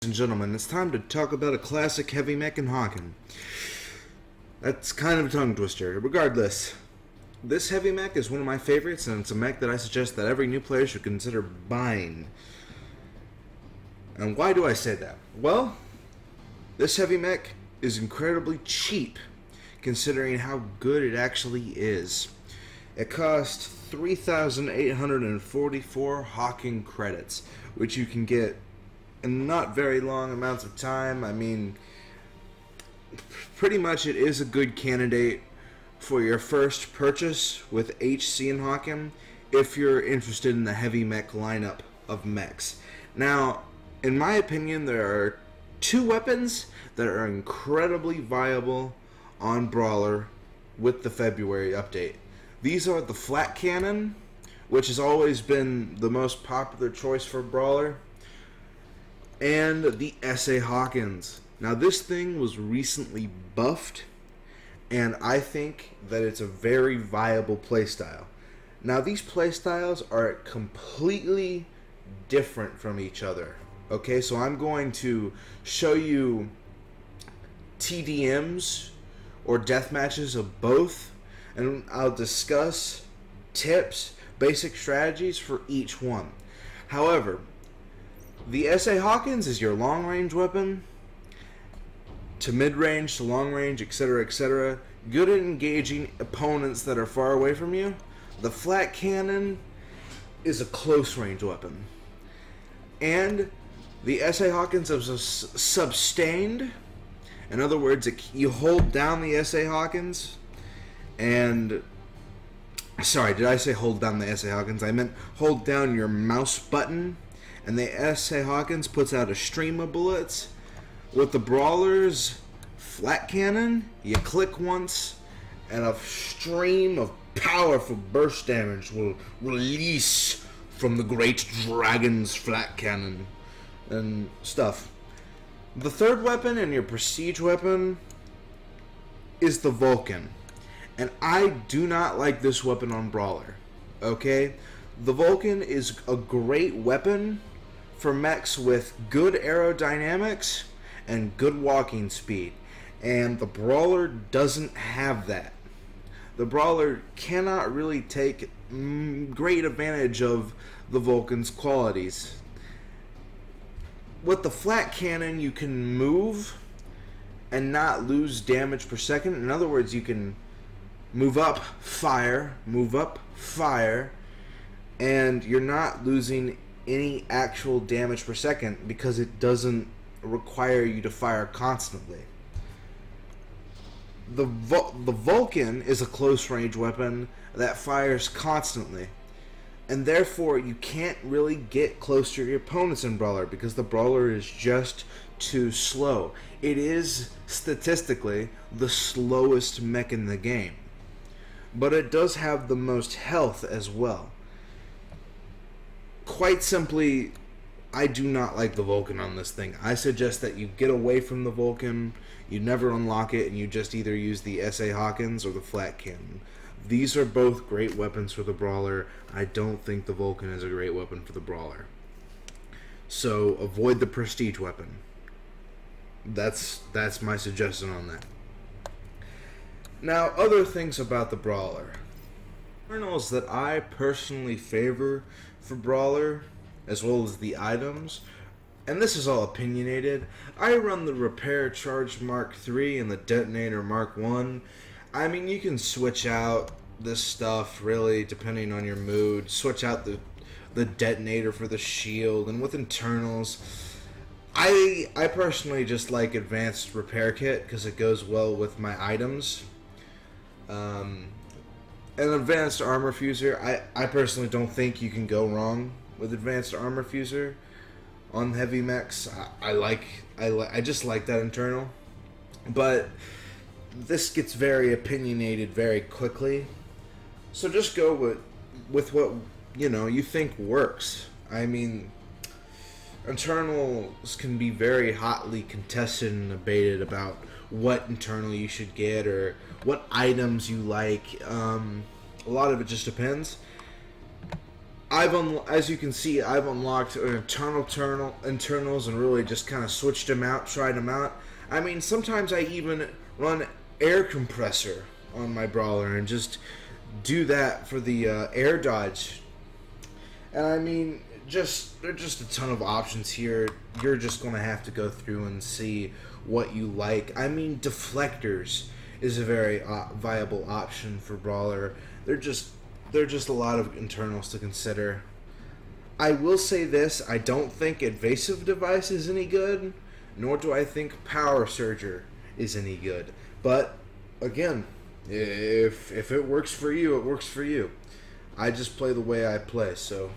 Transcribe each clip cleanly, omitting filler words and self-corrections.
And gentlemen, it's time to talk about a classic heavy mech in Hawken. That's kind of a tongue twister. Regardless, this heavy mech is one of my favorites, and it's a mech that I suggest that every new player should consider buying. And why do I say that? Well, this heavy mech is incredibly cheap, considering how good it actually is. It cost 3,844 Hawken credits, which you can get in not very long amounts of time. I mean, pretty much it is a good candidate for your first purchase with HC and Hawken if you're interested in the heavy mech lineup of mechs. Now, in my opinion, there are two weapons that are incredibly viable on Brawler with the February update. These are the Flak cannon, which has always been the most popular choice for Brawler, and the SA Hawkins. Now, this thing was recently buffed, and I think that it's a very viable playstyle. Now, these playstyles are completely different from each other. Okay, so I'm going to show you TDMs or death matches of both, and I'll discuss tips, basic strategies for each one. However, the SA Hawkins is your long-range weapon to mid-range to long-range, etc., etc. Good at engaging opponents that are far away from you. The Flak cannon is a close-range weapon. And the SA Hawkins is sustained. In other words, you hold down the SA Hawkins and... Sorry, did I say hold down the SA Hawkins? I meant hold down your mouse button, and the SA Hawkins puts out a stream of bullets. With the Brawler's Flak cannon, you click once, and a stream of powerful burst damage will release from the great dragon's Flak cannon and stuff. The third weapon and your prestige weapon is the Hawken. And I do not like this weapon on Brawler. Okay? The Hawken is a great weapon for mechs with good aerodynamics and good walking speed. And the Brawler doesn't have that. The Brawler cannot really take great advantage of the Hawken's qualities. With the Flak cannon, you can move and not lose damage per second. In other words, you can move up, fire, and you're not losing any actual damage per second because it doesn't require you to fire constantly. The Hawken is a close range weapon that fires constantly, and therefore you can't really get close to your opponents in Brawler because the Brawler is just too slow. It is statistically the slowest mech in the game, but it does have the most health as well. Quite simply, I do not like the Hawken on this thing. I suggest that you get away from the Hawken, you never unlock it, and you just either use the SA Hawkins or the Flak cannon. These are both great weapons for the Brawler. I don't think the Hawken is a great weapon for the Brawler. So avoid the prestige weapon. That's my suggestion on that. Now, other things about the Brawler. Internals that I personally favor for Brawler, as well as the items, and this is all opinionated. I run the Repair Charge Mark III and the Detonator Mark I. I mean, you can switch out this stuff really depending on your mood. Switch out the Detonator for the shield, and with internals, I personally just like Advanced Repair Kit because it goes well with my items. An Advanced Armor Fuser, I personally don't think you can go wrong with Advanced Armor Fuser on heavy mechs. I just like that internal, but this gets very opinionated very quickly. So just go with what you think works. I mean, internals can be very hotly contested and debated about what internal you should get or what items you like. A lot of it just depends. as you can see, I've unlocked internals and really just kind of switched them out, tried them out. I mean, sometimes I even run air compressor on my brawler and just do that for the air dodge. And I mean, there's just a ton of options here. You're just gonna have to go through and see what you like. I mean, deflectors is a very viable option for brawler. They're just a lot of internals to consider. I will say this: I don't think evasive device is any good, nor do I think power surger is any good. But again, if it works for you, it works for you. I just play the way I play, so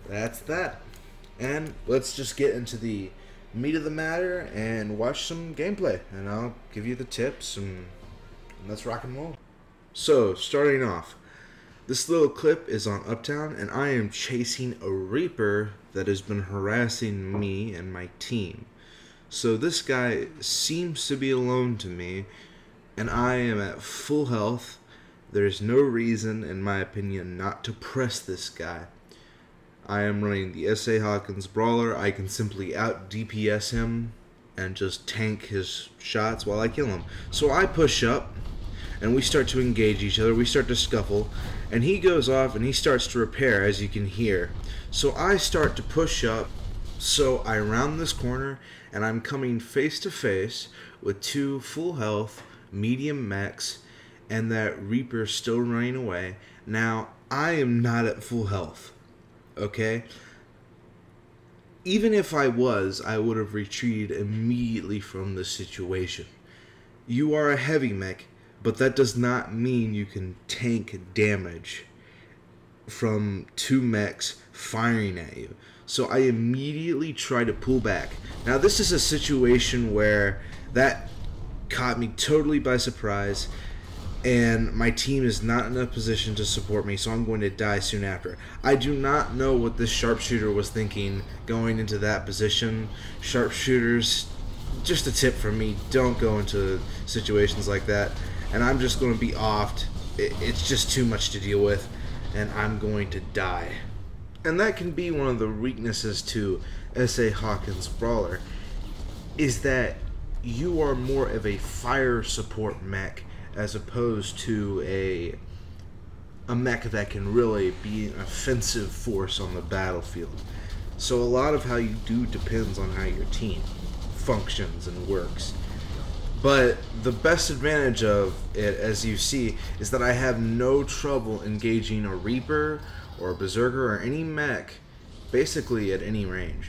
that's that. And let's just get into the meat of the matter and watch some gameplay, and I'll give you the tips, and let's rock and roll. So, starting off, this little clip is on Uptown, and I am chasing a Reaper that has been harassing me and my team. So this guy seems to be alone to me, and I am at full health. There's no reason, in my opinion, not to press this guy. I am running the SA Hawkins Brawler. I can simply out DPS him and just tank his shots while I kill him. So I push up, and we start to engage each other. We start to scuffle, and he goes off and he starts to repair, as you can hear. So I start to push up. So I round this corner, and I'm coming face to face with two full health medium mechs, and that Reaper still running away. Now, I am not at full health, okay? Even if I was, I would have retreated immediately from the situation. You are a heavy mech, but that does not mean you can tank damage from two mechs firing at you. So I immediately try to pull back. Now this is a situation where that caught me totally by surprise, and my team is not in a position to support me, so I'm going to die soon after. I do not know what this sharpshooter was thinking going into that position. Sharpshooters, just a tip from me, don't go into situations like that. And I'm just going to be offed. It's just too much to deal with, and I'm going to die. And that can be one of the weaknesses to SA Hawkins Brawler, is that you are more of a fire support mech as opposed to a mech that can really be an offensive force on the battlefield. So a lot of how you do depends on how your team functions and works. But the best advantage of it, as you see, is that I have no trouble engaging a Reaper or a Berserker or any mech basically at any range.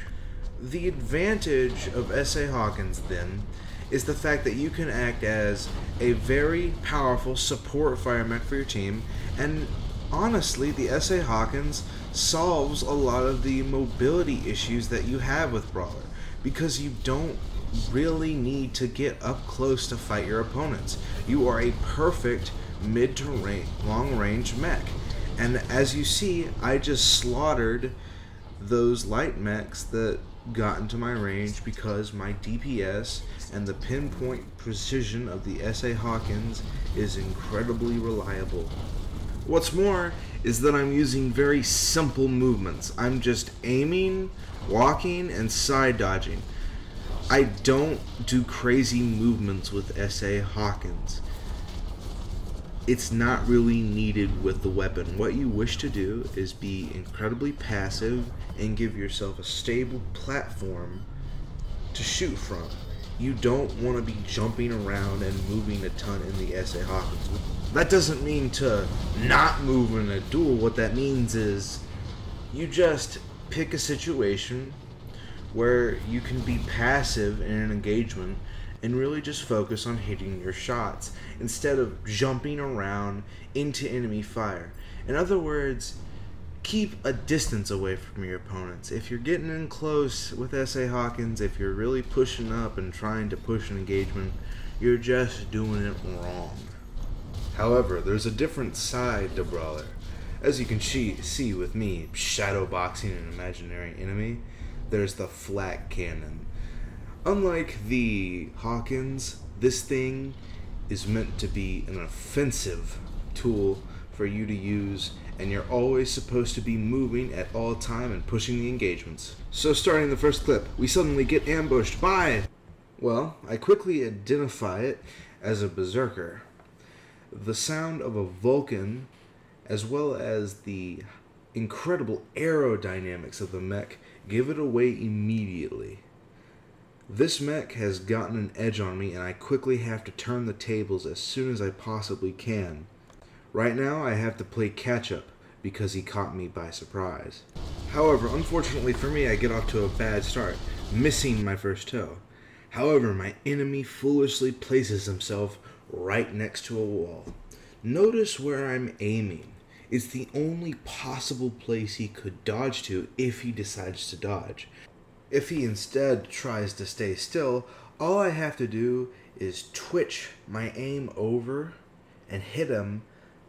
The advantage of SA Hawkins, then, is the fact that you can act as a very powerful support fire mech for your team, and honestly, the SA Hawkins solves a lot of the mobility issues that you have with Brawler, because you don't really need to get up close to fight your opponents. You are a perfect mid to long range mech, and as you see, I just slaughtered those light mechs that got into my range because my DPS and the pinpoint precision of the SA Hawkins is incredibly reliable. What's more is that I'm using very simple movements. I'm just aiming, walking, and side dodging. I don't do crazy movements with SA Hawkins. It's not really needed with the weapon. What you wish to do is be incredibly passive and give yourself a stable platform to shoot from. You don't want to be jumping around and moving a ton in the SA Hawkins. That doesn't mean to not move in a duel. What that means is you just pick a situation where you can be passive in an engagement and really just focus on hitting your shots instead of jumping around into enemy fire. In other words, keep a distance away from your opponents. If you're getting in close with SA Hawkins, if you're really pushing up and trying to push an engagement, you're just doing it wrong. However, there's a different side to Brawler. As you can see with me shadowboxing an imaginary enemy, there's the Flak cannon. Unlike the Hawkins, this thing is meant to be an offensive tool for you to use, and you're always supposed to be moving at all time and pushing the engagements. So starting the first clip, we suddenly get ambushed by... Well, I quickly identify it as a berserker. The sound of a Vulcan, as well as the incredible aerodynamics of the mech, give it away immediately. This mech has gotten an edge on me, and I quickly have to turn the tables as soon as I possibly can. Right now, I have to play catch-up because he caught me by surprise. However, unfortunately for me, I get off to a bad start, missing my first toe. However, my enemy foolishly places himself right next to a wall. Notice where I'm aiming. It's the only possible place he could dodge to if he decides to dodge. If he instead tries to stay still, all I have to do is twitch my aim over and hit him,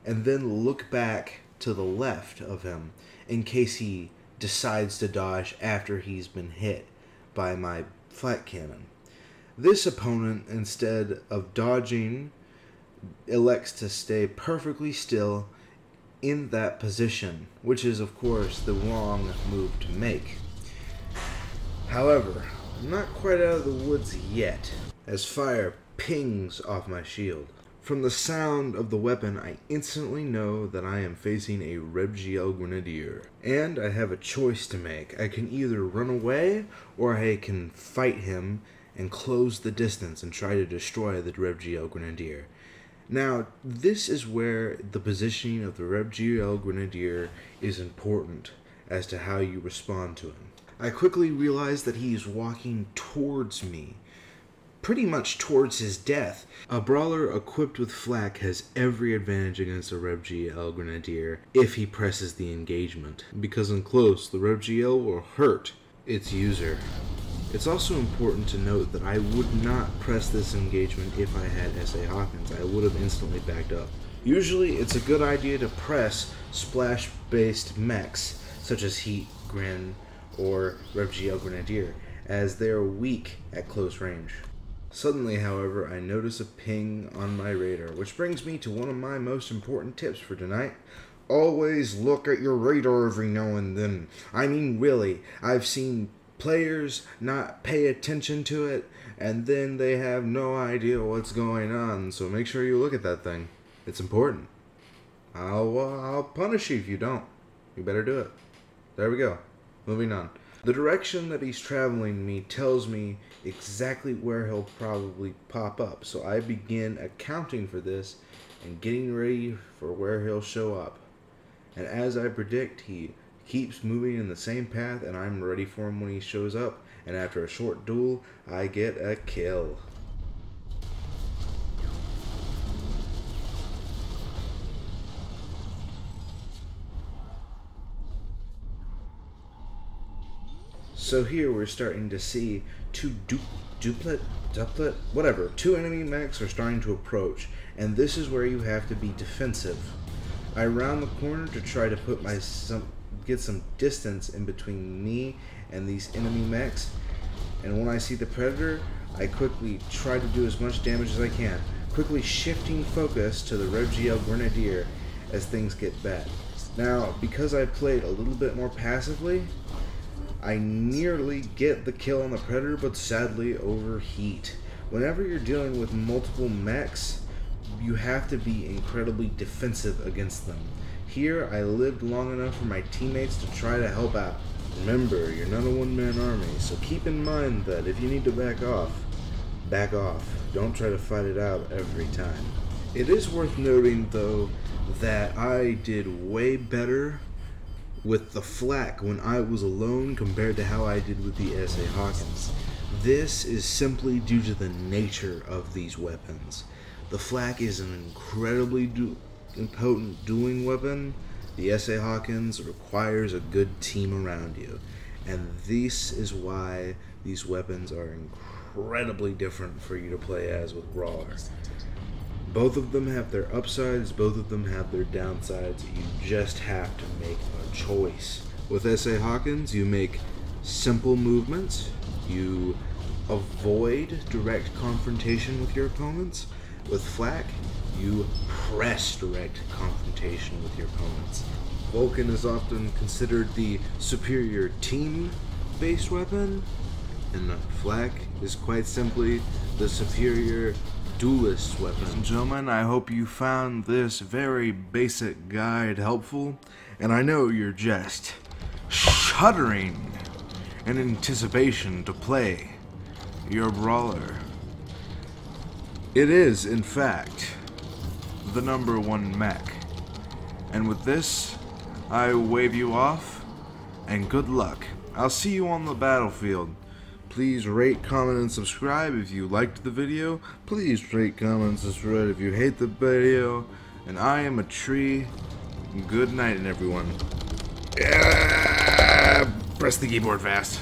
and then look back to the left of him in case he decides to dodge after he's been hit by my Flak cannon. This opponent, instead of dodging, elects to stay perfectly still in that position, which is of course the wrong move to make. However, I'm not quite out of the woods yet, as fire pings off my shield. From the sound of the weapon, I instantly know that I am facing a RevGL Grenadier, and I have a choice to make. I can either run away, or I can fight him and close the distance and try to destroy the RevGL Grenadier. Now, this is where the positioning of the RevGL Grenadier is important as to how you respond to him. I quickly realize that he is walking towards me, pretty much towards his death. A Brawler equipped with Flak has every advantage against a RevGL Grenadier if he presses the engagement, because in close, the RevGL will hurt its user. It's also important to note that I would not press this engagement if I had SA Hawkins. I would have instantly backed up. Usually, it's a good idea to press splash-based mechs, such as Heat, Gren, or RevGL Grenadier, as they are weak at close range. Suddenly, however, I notice a ping on my radar, which brings me to one of my most important tips for tonight. Always look at your radar every now and then. I mean, really, I've seen players not pay attention to it, and then they have no idea what's going on, so make sure you look at that thing. It's important. I'll punish you if you don't. You better do it. There we go. Moving on. The direction that he's traveling me tells me exactly where he'll probably pop up, so I begin accounting for this and getting ready for where he'll show up. And as I predict, he keeps moving in the same path, and I'm ready for him when he shows up, and after a short duel, I get a kill. So here we're starting to see two two enemy mechs are starting to approach, and this is where you have to be defensive. I round the corner to try to put get some distance in between me and these enemy mechs, and when I see the Predator, I quickly try to do as much damage as I can, quickly shifting focus to the RevGL Grenadier as things get bad. Now, because I played a little bit more passively, I nearly get the kill on the Predator, but sadly overheat. Whenever you're dealing with multiple mechs, you have to be incredibly defensive against them. Here, I lived long enough for my teammates to try to help out. Remember, you're not a one-man army, so keep in mind that if you need to back off. Don't try to fight it out every time. It is worth noting, though, that I did way better with the Flak when I was alone compared to how I did with the SA Hawkins. This is simply due to the nature of these weapons. The Flak is an incredibly potent dueling weapon. The SA Hawkins requires a good team around you, and this is why these weapons are incredibly different for you to play as with Brawler. Both of them have their upsides, both of them have their downsides. You just have to make a choice. With SA Hawkins, you make simple movements, you avoid direct confrontation with your opponents. With Flak, You press direct confrontation with your opponents. Hawken is often considered the superior team-based weapon, and Flak is quite simply the superior duelist weapon. Ladies and gentlemen, I hope you found this very basic guide helpful, and I know you're just shuddering in anticipation to play your Brawler. It is, in fact, the #1 mech. And with this, I wave you off, and good luck. I'll see you on the battlefield. Please rate, comment, and subscribe if you liked the video. Please rate, comment, and subscribe if you hate the video. And I am a tree. Good night, everyone. Press the keyboard fast.